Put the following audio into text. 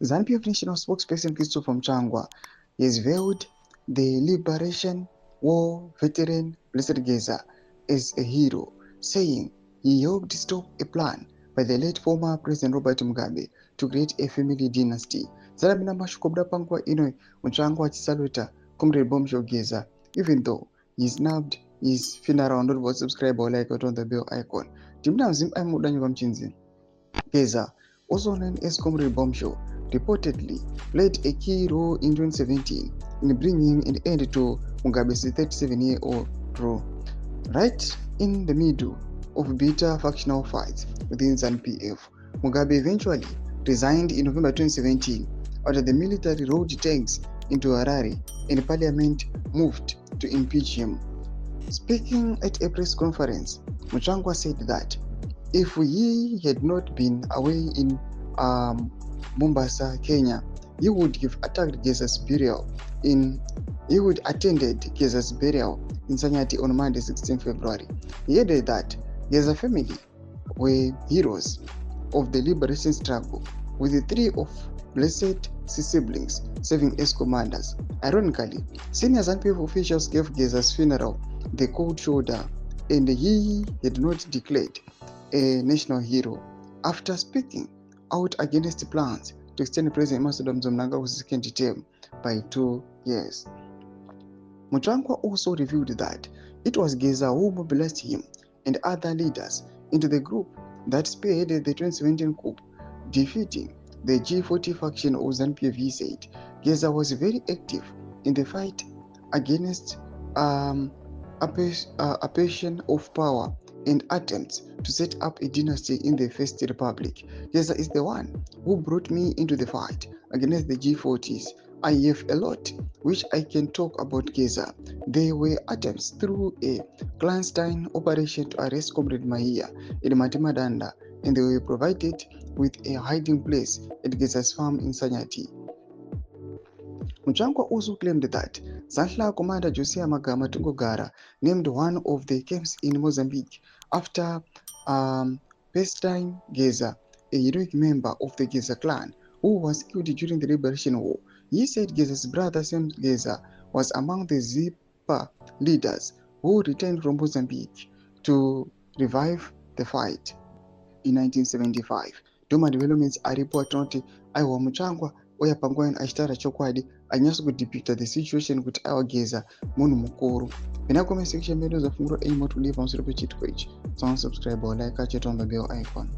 ZANU-PF National Spokesperson Christopher Mutsvangwa has veiled the Liberation War veteran Blessed Geza as a hero, saying he helped stop a plan by the late former President Robert Mugabe to create a family dynasty. Zalabina mashukobda panguva ino Mutsvangwa achisaluta Comrade Bombshell Geza, even though he snubbed his funeral. Not about subscribe or like on the bell icon. Timnazim Aimudanywa Mchinzi. Geza, also known as Comrade Bombshell, reportedly played a key role in 2017 in bringing an end to Mugabe's 37-year-old rule. Right in the middle of bitter factional fights within ZANU-PF, Mugabe eventually resigned in November 2017 after the military rode tanks into Harare and parliament moved to impeach him. Speaking at a press conference, Mutsvangwa said that if he had not been away in Mombasa, Kenya, he would have attacked Geza's burial he would attended Geza's burial in Sanyati on Monday, 16 February. He added that Geza family were heroes of the liberation struggle, with the three of Blessed siblings serving as commanders. Ironically, senior ZANU-PF officials gave Geza's funeral the cold shoulder, and he had not declared a national hero after speaking out against plans to extend President Mnangagwa's second term by 2 years. Mutsvangwa also revealed that it was Geza who mobilized him and other leaders into the group that spearheaded the 2017 coup, defeating the G40 faction of ZANU-PF. He said Geza was very active in the fight against usurpation of power and attempts to set up a dynasty in the First Republic. Geza is the one who brought me into the fight against the G40s. I have a lot which I can talk about Geza. There were attempts through a clandestine operation to arrest Comrade Mahia in Matimadanda, and they were provided with a hiding place at Geza's farm in Sanyati. Mutsvangwa also claimed that Zanhla Commander Josiah Magama Tungogara named one of the camps in Mozambique after Pestine Geza, a heroic member of the Geza clan who was killed during the Liberation War. He said Geza's brother Sam Geza was among the Zipa leaders who returned from Mozambique to revive the fight in 1975. Doma developments are reported not aiwa Mutsvangwa oya pangwani achitara chokwadi anyaso kudepicta the situation kuti aiwa Geza munhu mukuru. Pina comment section medu zafunguro aim to leave pamusoro pechitiko ichi. Subscribe or like achetomba bell icon.